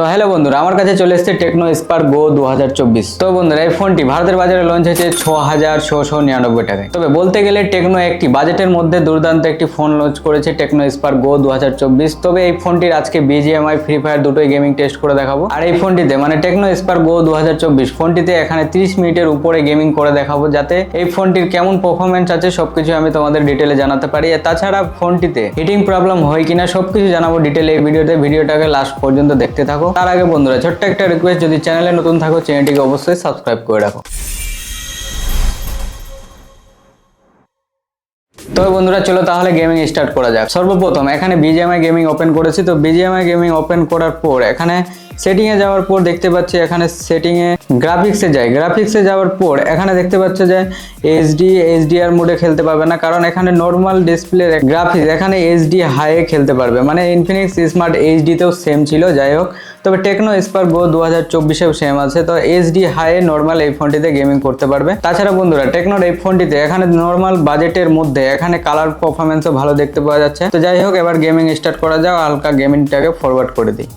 তো হ্যালো বন্ধুরা, আমার কাছে চলে এসেছে টেকনো স্পার্ক গো 2024। তো বন্ধুরা, এই ফোনটি ভারতের বাজারে লঞ্চ হয়েছে 6,699 টাকায়। তবে বলতে গেলে টেকনো একটি বাজেটের মধ্যে দুর্দান্ত একটি ফোন লঞ্চ করেছে, টেকনো স্পার্ক গো 2024। তবে এই ফোনটির আজকে BGMI ফ্রি ফায়ার দুটোই গেমিং টেস্ট করে দেখাবো। আর এই ফোনটিতে মানে টেকনো স্পার্ক গো 2024 ফোনটিতে এখানে 30 মিনিটের উপরে গেমিং করে দেখাবো, যাতে এই ফোনটির কেমন পারফরম্যান্স আছে সবকিছু আমি তোমাদের ডিটেলে জানাতে পারি। আর তাছাড়া ফোনটিতে হিটিং প্রবলেম হয় কিনা সবকিছু জানাবো ডিটেলে এই ভিডিওতে। ভিডিওটাকে লাস্ট পর্যন্ত দেখতে থাকো। তার আগে বন্ধুরা, ছোট্ট একটা রিকোয়েস্ট, যদি চ্যানেলে নতুন থাকো চ্যানেলটিকে অবশ্যই সাবস্ক্রাইব করে রাখো। তো বন্ধুরা, চলো তাহলে গেমিং স্টার্ট করা যাক। সর্বপ্রথম এখানে BGMI গেমিং ওপেন করেছি। তো BGMI গেমিং ওপেন করার পর এখানে সেটিং এ যাওয়ার পর দেখতে পাচ্ছি এখানে সেটিং এ গ্রাফিক্সে যাই। গ্রাফিক্সে যাওয়ার পর এখানে দেখতে পাচ্ছি যে HDR মোডে খেলতে পারবে না, কারণ এখানে নর্মাল ডিসপ্লে গ্রাফিক্স এখানে HD হাই এ খেলতে পারবে। মানে ইনফিনিক্স স্মার্ট HD তেও সেম ছিল, যাই হোক। তবে টেকনো স্পার্ক গো 2024-এও সেম আছে। তো HD হাই নর্মাল এই ফোনটিতে গেমিং করতে পারবে। তাছাড়া বন্ধুরা, টেকনোর এই ফোনটিতে এখানে নর্মাল বাজেটের মধ্যে এখানে কালার পারফরমেন্সও ভালো দেখতে পাওয়া যাচ্ছে। তো যাই হোক, এবার গেমিং স্টার্ট করা যাক। হালকা গেমিংটাকে ফরওয়ার্ড করে দিই।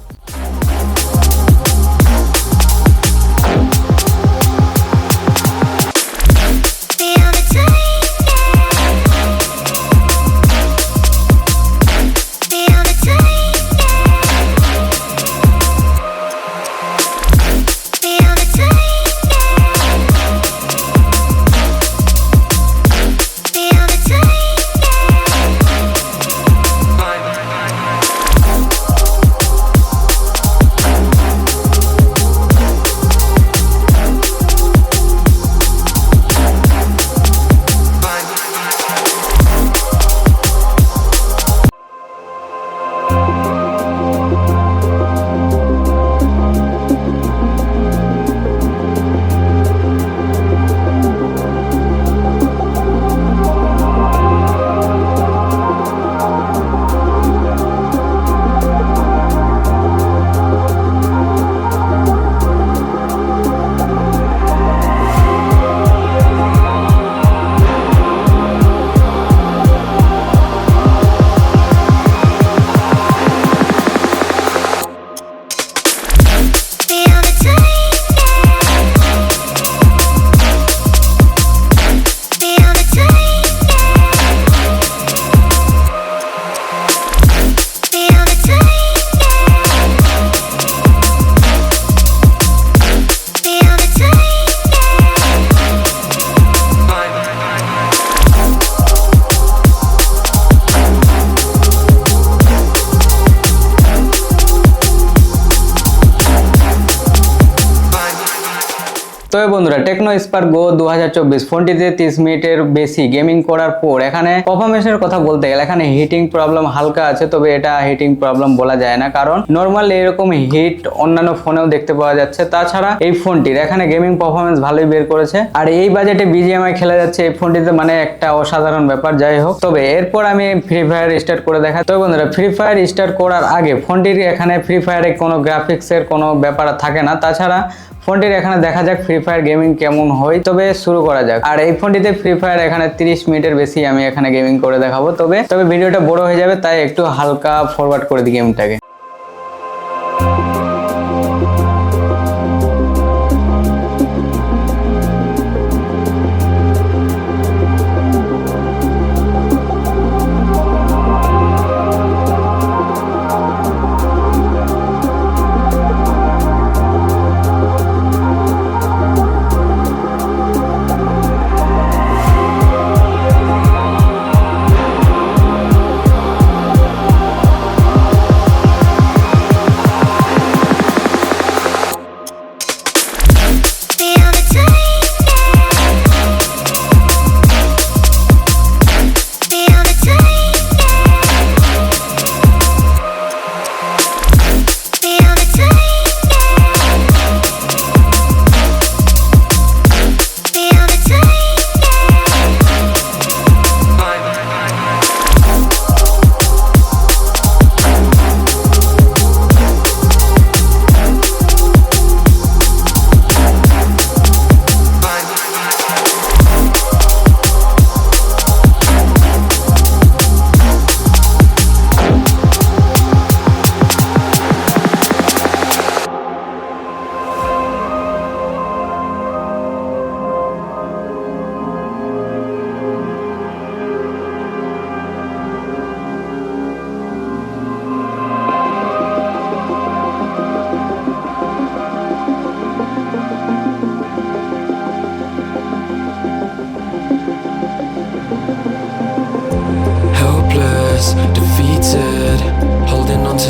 তো বন্ধুরা, টেকনো স্পার্ক গো 2024 ফোনটিতে 30 মিনিটের বেশি গেমিং করার পর এখানে পারফরম্যান্সের কথা বলতে গেলে এখানে হিটিং প্রবলেম হালকা আছে। তবে এটা হিটিং প্রবলেম বলা যায় না, কারণ নর্মাল এরকম হিট অন্যান্য ফোনেও দেখতে পাওয়া যাচ্ছে। তাছাড়া এই ফোনটির এখানে গেমিং পারফরম্যান্স ভালোই বের করেছে। আর এই বাজেটে BGMI খেলা যাচ্ছে এই ফোনটিতে, মানে একটা অসাধারণ ব্যাপার। যাই হোক, তবে এরপর আমি ফ্রি ফায়ার স্টার্ট করে দেখাই। তো বন্ধুরা, ফ্রি ফায়ার স্টার্ট করার আগে ফোনটির এখানে ফ্রি ফায়ারে কোনো গ্রাফিক্সের কোনো ব্যাপার থাকে না। তাছাড়া ফোনটির এখানে দেখা যাক ফ্রি ফায়ার গেমিং কেমন হয়। তবে শুরু করা যাক। আর এই ফোনটিতে ফ্রি ফায়ার এখানে 30 মিনিটের বেশি আমি এখানে গেমিং করে দেখাবো। তবে ভিডিওটা বড় হয়ে যাবে, তাই একটু হালকা ফরওয়ার্ড করে দিই গেমটাকে।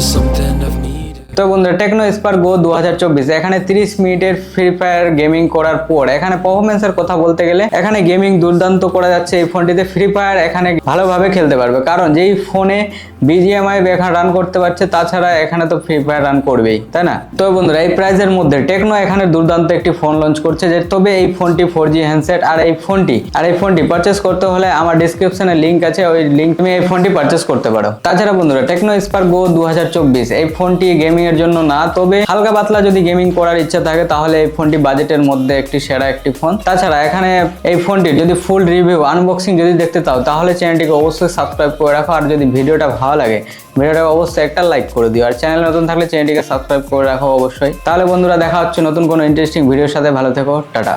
just something I've needed. তো বন্ধুরা টেকনো স্পার্ক গো 2024 এখানে 30 মিনিটের ফ্রি ফায়ার গেমিং করার পর এখানে পারফরম্যান্সের কথা বলতে গেলে এখানে গেমিং দুর্দান্ত করা যাচ্ছে। এই ফোনটিতে ফ্রি ফায়ার এখানে ভালোভাবে খেলতে পারবে, কারণ যেই ফোনে BGMI এখানে রান করতে পারছে, তাছাড়া এখানে তো ফ্রি ফায়ার রান করবেই, তাই না? তো বন্ধুরা এই প্রাইসের মধ্যে টেকনো এখানে দুর্দান্ত একটি ফোন লঞ্চ করছে, যে তবে এই ফোনটি 4G হ্যান্ডসেট। আর এই ফোনটি পারচেস করতে হলে আমার ডেসক্রিপশনে লিংক আছে, ওই লিংক তুমি এই ফোনটি পারচেস করতে পারো। তাছাড়া বন্ধুরা টেকনো স্পার্ক গো 2024 এই ফোনটি গেমিং এর জন্য না, তবে হালকা পাতলা যদি গেমিং করার ইচ্ছা থাকে তাহলে এই ফোনটি বাজেটের মধ্যে একটি সেরা একটি ফোন। তাছাড়া এখানে এই ফোনটির যদি ফুল রিভিউ আনবক্সিং যদি দেখতে চাও তাহলে চ্যানেলটিকে অবশ্যই সাবস্ক্রাইব করে রাখো। আর যদি ভিডিওটা ভালো লাগে ভিডিওটাকে অবশ্যই একটা লাইক করে দিও। আর চ্যানেল নতুন থাকলে চ্যানেলটিকে সাবস্ক্রাইব করে রাখো অবশ্যই। তাহলে বন্ধুরা দেখা হচ্ছে নতুন কোনো ইন্টারেস্টিং ভিডিওর সাথে। ভালো থেকো, টাটা।